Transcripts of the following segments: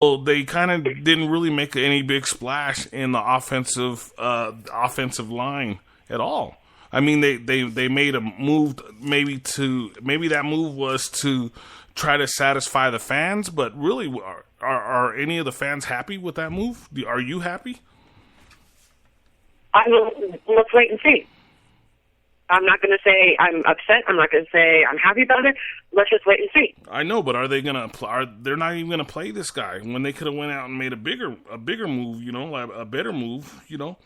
Well, they kind of didn't really make any big splash in the offensive line at all. I mean, they made a move maybe that move was to try to satisfy the fans, but really, are any of the fans happy with that move? Are you happy? I will. Let's wait and see. I'm not going to say I'm upset. I'm not going to say I'm happy about it. Let's just wait and see. I know, but are they gonna? They're not even gonna play this guy when they could have went out and made a bigger move. You know, like a better move. You know,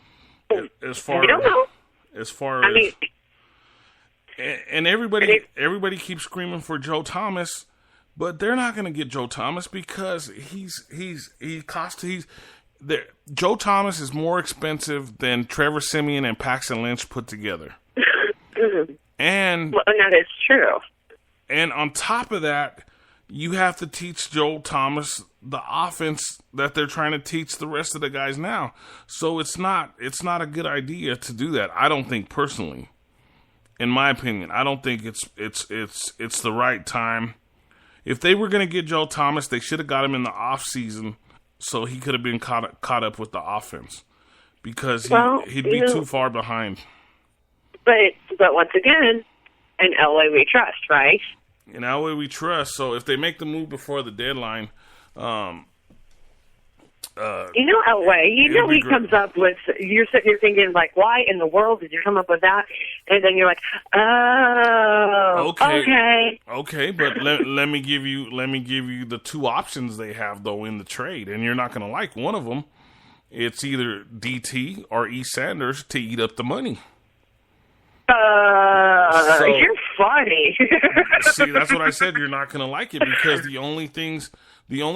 as far I don't know. As far as and everybody keeps screaming for Joe Thomas, but they're not gonna get Joe Thomas because Joe Thomas is more expensive than Trevor Siemian and Paxton Lynch put together. And that is true. And on top of that, you have to teach Joe Thomas the offense that they're trying to teach the rest of the guys now. So it's not a good idea to do that. I don't think personally. In my opinion, I don't think it's the right time. If they were going to get Joe Thomas, they should have got him in the off season so he could have been caught up with the offense because he'd be too far behind. But once again, in LA we trust, right? In LA we trust. So if they make the move before the deadline, LA, he comes up with. You're sitting here thinking like, why in the world did you come up with that? And then you're like, oh, okay. But let me give you the two options they have though in the trade, and you're not going to like one of them. It's either DT or E. Sanders to eat up the money. You're funny. See, that's what I said. You're not going to like it because the only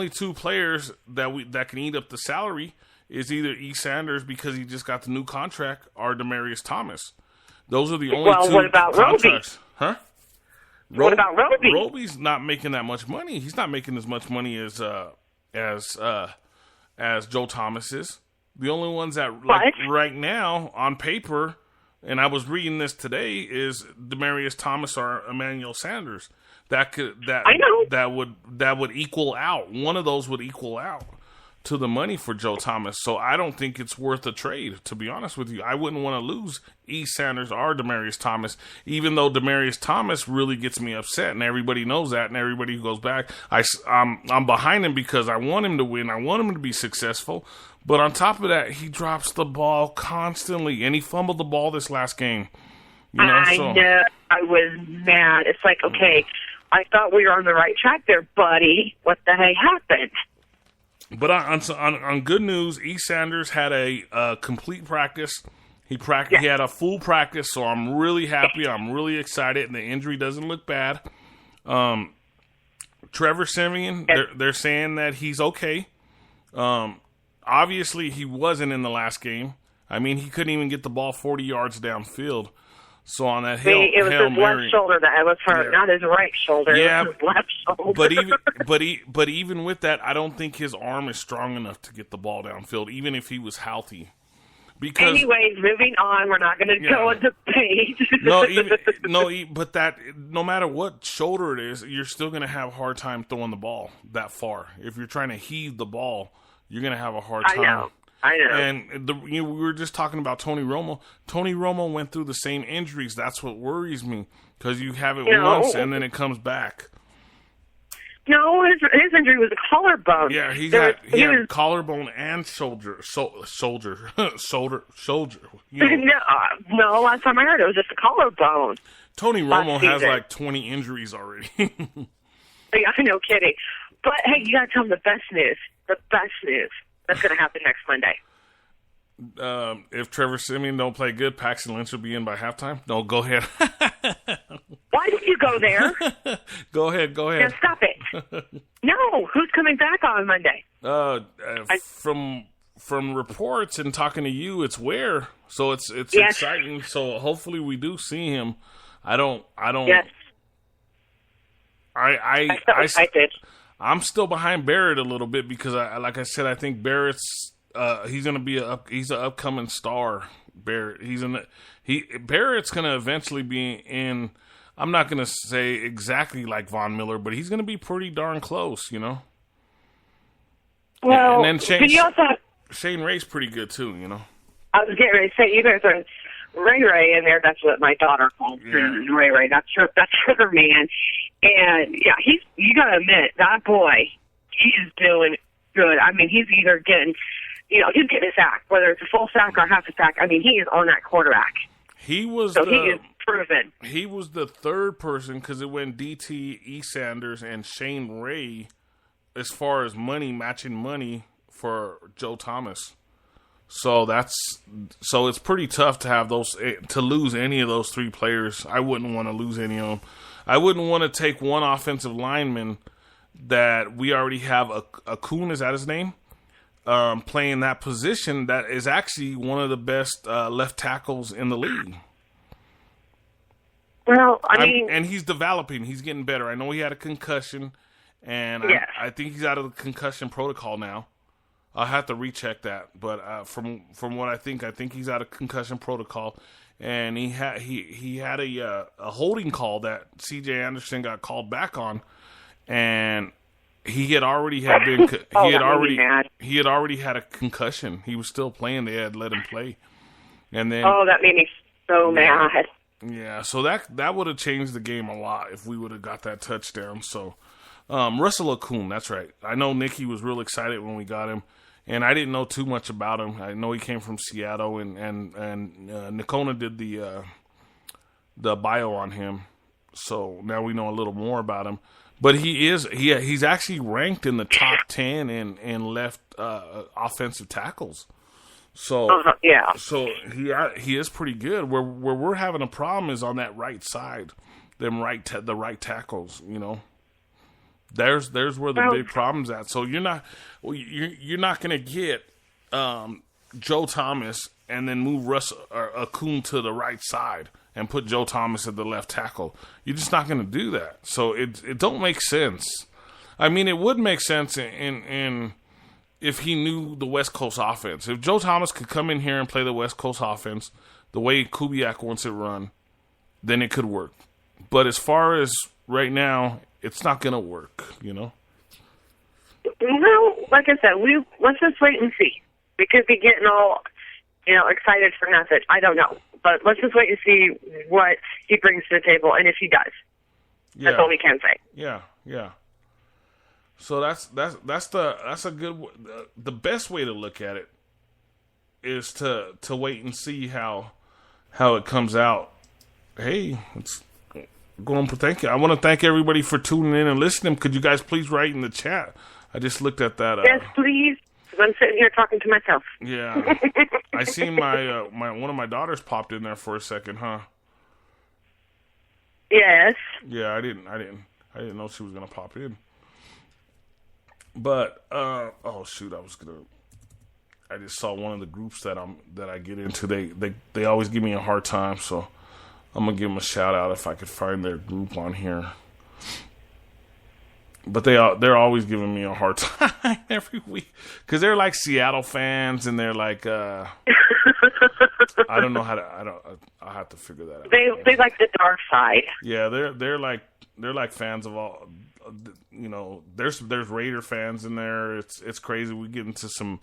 two players that can eat up the salary is either E. Sanders because he just got the new contract or Demaryius Thomas. Those are the only two what about contracts. Roby? Huh? What about Roby? Roby's not making that much money. He's not making as much money as Joe Thomas is. The only ones that right now on paper. And I was reading this today is Demaryius Thomas or Emmanuel Sanders. That would equal out. One of those would equal out to the money for Joe Thomas. So I don't think it's worth a trade, to be honest with you. I wouldn't want to lose E. Sanders or Demaryius Thomas, even though Demaryius Thomas really gets me upset, and everybody knows that, and everybody who goes back, I'm behind him because I want him to win. I want him to be successful. But on top of that, he drops the ball constantly, and he fumbled the ball this last game. I know. I was mad. It's like, okay, I thought we were on the right track there, buddy. What the heck happened? But on good news, E. Sanders had a complete practice. He had a full practice, so I'm really happy. I'm really excited, and the injury doesn't look bad. Trevor Siemian, they're saying that he's okay. Obviously, he wasn't in the last game. I mean, he couldn't even get the ball 40 yards downfield. So on that it was his left shoulder that was hurt, not his right shoulder. Yeah, it was his left shoulder. but even with that, I don't think his arm is strong enough to get the ball downfield, even if he was healthy. Because anyways, moving on. We're not going to go into debate. But no matter what shoulder it is, you're still going to have a hard time throwing the ball that far. If you're trying to heave the ball, you're going to have a hard time. I know. And we were just talking about Tony Romo. Tony Romo went through the same injuries. That's what worries me because you have it once and then it comes back. No, his injury was a collarbone. Yeah, he had collarbone and shoulder. You know. No, last time I heard it was just a collarbone. Tony Romo has like 20 injuries already. Yeah, no kidding. But hey, you gotta tell him the best news. The best news that's gonna happen next Monday. If Trevor Siemian don't play good, Paxton Lynch will be in by halftime. No, go ahead. Why did you go there? Go ahead. Now stop it. No, who's coming back on Monday? From reports and talking to you, it's Ware. So it's exciting. So hopefully we do see him. Yes. I'm still behind Barrett a little bit because like I said, I think Barrett's he's gonna be he's an upcoming star. Barrett, Barrett's gonna eventually be in. I'm not gonna say exactly like Von Miller, but he's gonna be pretty darn close, you know. Well, and then Shane Ray's pretty good too, you know. I was getting ready to say, you guys are Ray in there. That's what my daughter calls him, Ray. That's her man. And yeah, you gotta admit, that boy, he is doing good. I mean, he's either getting, he's getting a sack, whether it's a full sack or half a sack. I mean, he is on that quarterback. He is proven. He was the third person, because it went DT, E. Sanders, and Shane Ray as far as matching money for Joe Thomas. So it's pretty tough to have to lose any of those three players. I wouldn't want to lose any of them. I wouldn't want to take one offensive lineman that we already have a Kuhn, is that his name? Playing that position that is actually one of the best left tackles in the league. Well, I mean, and he's developing. He's getting better. I know he had a concussion, and I think he's out of the concussion protocol now. I'll have to recheck that, but from what I think he's out of concussion protocol, and he had a holding call that C.J. Anderson got called back on, and he had already had a concussion. He was still playing. They had let him play, and then that made me so mad. Yeah, so that would have changed the game a lot if we would have got that touchdown. So Russell Okung, that's right. I know Nikki was real excited when we got him, and I didn't know too much about him. I know he came from Seattle, and Nikona did the bio on him, so now we know a little more about him. But he's actually ranked in the top 10 in left offensive tackles. So so he is pretty good. Where we're having a problem is on that right side, the right tackles. You know, there's where the big problem's at. So you're not going to get Joe Thomas and then move Okung to the right side and put Joe Thomas at the left tackle. You're just not going to do that. So it don't make sense. I mean, it would make sense in if he knew the West Coast offense. If Joe Thomas could come in here and play the West Coast offense the way Kubiak wants it run, then it could work. But as far as right now, it's not going to work, you know? Well, like I said, let's just wait and see. We could be getting all, excited for nothing. I don't know. But let's just wait and see what he brings to the table, and if he does. Yeah. That's all we can say. Yeah. So that's a good. The best way to look at it is to wait and see how it comes out. Hey, it's going for thank you. I want to thank everybody for tuning in and listening. Could you guys please write in the chat? I just looked at that. Yes, please. I'm sitting here talking to myself. Yeah, I seen my one of my daughters popped in there for a second, huh? Yes. Yeah, I didn't know she was gonna pop in. But oh shoot, I just saw one of the groups that I get into. They always give me a hard time, so I'm gonna give them a shout out if I could find their group on here. But they're always giving me a hard time every week because they're like Seattle fans and they're like I don't know how to I'll have to figure that out. They like the dark side. Yeah, they're like fans of all. There's Raider fans in there. It's crazy. We get into some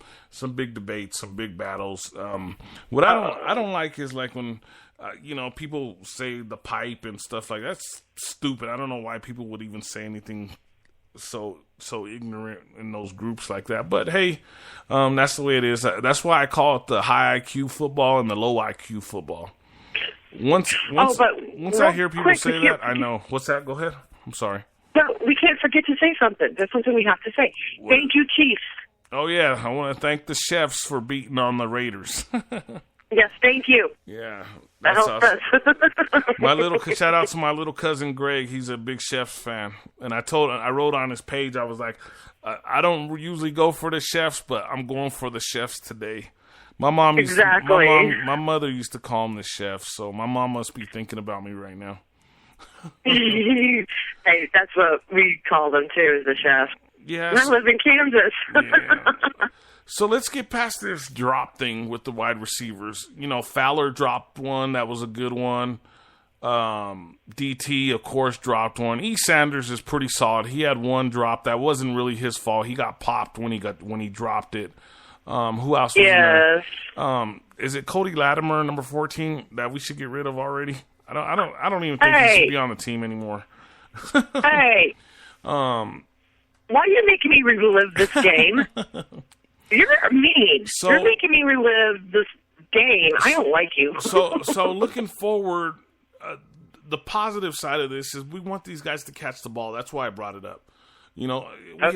big debates, some big battles. What I don't like is like when people say the pipe and stuff like that. That's stupid. I don't know why people would even say anything so ignorant in those groups like that. But hey, that's the way it is. That's why I call it the high IQ football and the low IQ football. Once I hear people say that, I know. What's that? Go ahead. I'm sorry. But we can't forget to say something. There's something we have to say. What? Thank you, Chiefs. Oh, yeah. I want to thank the chefs for beating on the Raiders. Yes, thank you. Yeah. That's awesome. Shout out to my little cousin, Greg. He's a big Chefs fan. And I wrote on his page, I was like, I don't usually go for the chefs, but I'm going for the chefs today. My mom my mother used to call them the chefs, so my mom must be thinking about me right now. Hey, that's what we call them too, the chefs. Yes. I live in Kansas. Yeah. So let's get past this drop thing with the wide receivers. Fowler dropped one. That was a good one. DT, of course, dropped one. E. Sanders is pretty solid. He had one drop that wasn't really his fault. He got popped when he dropped it. Who else was in there? Is it Cody Latimer, number 14, that we should get rid of already? I don't even think he should be on the team anymore. Hey. Why are you making me relive this game? You're mean. You're making me relive this game. I don't like you. So looking forward, the positive side of this is we want these guys to catch the ball. That's why I brought it up. You know,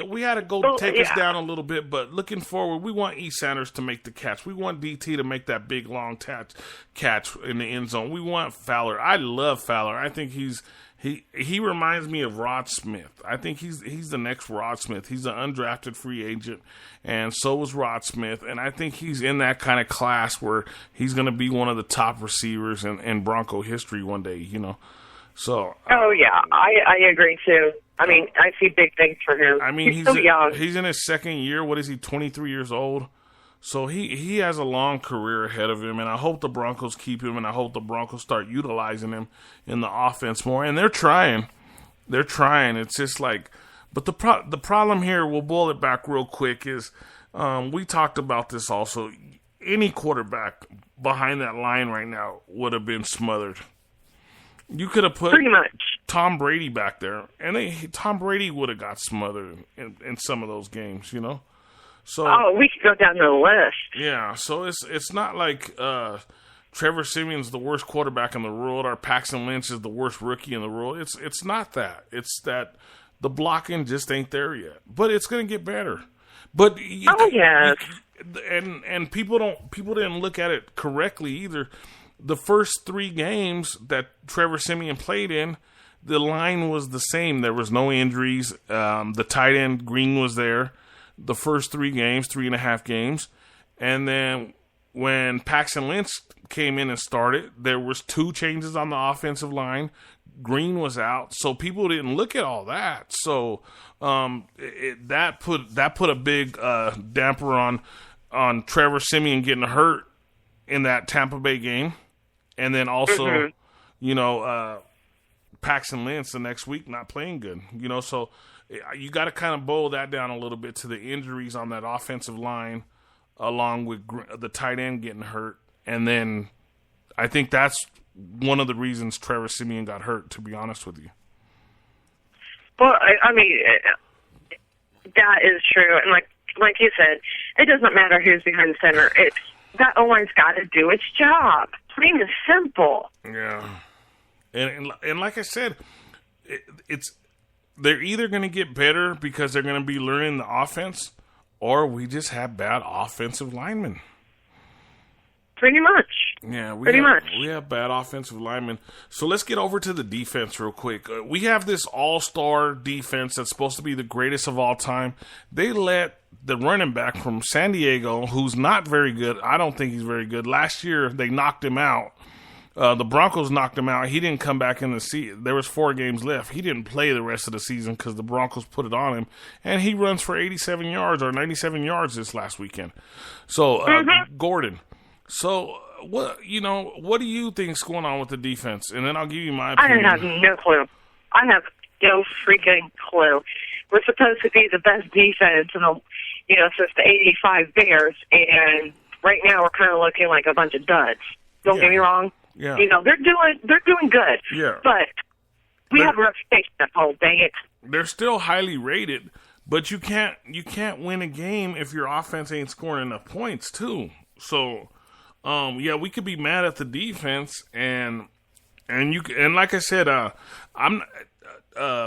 we had to go take us down a little bit, but looking forward, we want E. Sanders to make the catch. We want DT to make that big, long catch in the end zone. We want Fowler. I love Fowler. I think he reminds me of Rod Smith. I think he's the next Rod Smith. He's an undrafted free agent, and so was Rod Smith. And I think he's in that kind of class where he's going to be one of the top receivers in Bronco history one day, you know. So. I agree, too. I mean, I see big things for him. I mean, he's so young. He's in his second year. What is he, 23 years old? So he has a long career ahead of him, and I hope the Broncos keep him, and I hope the Broncos start utilizing him in the offense more. And they're trying. They're trying. It's just like, but the problem here, we'll boil it back real quick, is we talked about this also. Any quarterback behind that line right now would have been smothered. You could have put pretty much Tom Brady back there, and Tom Brady would have got smothered in some of those games, you know. So we could go down the list. Yeah, so it's not like Trevor Siemian's the worst quarterback in the world or Paxton Lynch is the worst rookie in the world. It's not that. It's that the blocking just ain't there yet, but it's going to get better. But and people didn't look at it correctly either. The first 3 games that Trevor Siemian played in, the line was the same. There was no injuries. The tight end, Green, was there the first 3 games, 3.5 games. And then when Paxton Lynch came in and started, there was 2 changes on the offensive line. Green was out. So people didn't look at all that. So that put a big damper on Trevor Siemian getting hurt in that Tampa Bay game. And then also, you know, Paxton Lynch the next week not playing good. You know, so you got to kind of boil that down a little bit to the injuries on that offensive line, along with the tight end getting hurt. And then I think that's one of the reasons Trevor Siemian got hurt, to be honest with you. Well, I mean, that is true. And like you said, it doesn't matter who's behind the center. That O-line's got to do its job. Plain and simple. Yeah. And like I said, they're either going to get better because they're going to be learning the offense, or we just have bad offensive linemen. Pretty much. Yeah, we have bad offensive linemen. So let's get over to the defense real quick. We have this all-star defense that's supposed to be the greatest of all time. They let the running back from San Diego, who's not very good, I don't think he's very good. Last year, they knocked him out. The Broncos knocked him out. He didn't come back in the season. There was 4 games left. He didn't play the rest of the season because the Broncos put it on him. And he runs for 87 yards or 97 yards this last weekend. So, Gordon. So, what do you think's going on with the defense? And then I'll give you my opinion. I have no clue. I have no freaking clue. We're supposed to be the best defense since the '85 Bears, and right now we're kind of looking like a bunch of duds. Don't get me wrong. Yeah. You know, they're doing good. Yeah. But we have a reputation at home, dang it. They're still highly rated, but you can't win a game if your offense ain't scoring enough points too. So, we could be mad at the defense, and like I said, I'm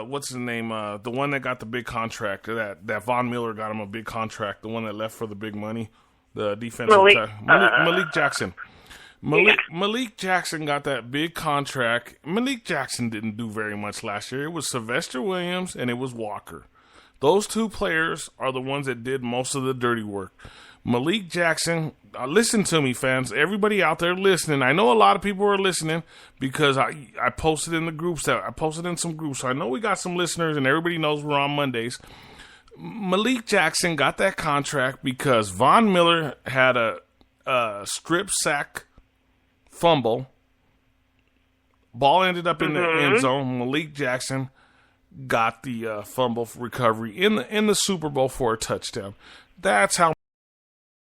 what's his name? The one that got the big contract, that Von Miller got him a big contract, the one that left for the big money, the defensive Malik Jackson. Malik Jackson got that big contract. Malik Jackson didn't do very much last year. It was Sylvester Williams and it was Walker. Those 2 players are the ones that did most of the dirty work. Malik Jackson, listen to me, fans. Everybody out there listening. I know a lot of people are listening because I posted in the groups. I posted in some groups. So I know we got some listeners and everybody knows we're on Mondays. Malik Jackson got that contract because Von Miller had a strip sack fumble Ball ended up in the end zone. Malik Jackson got the fumble recovery in the Super Bowl for a touchdown. That's how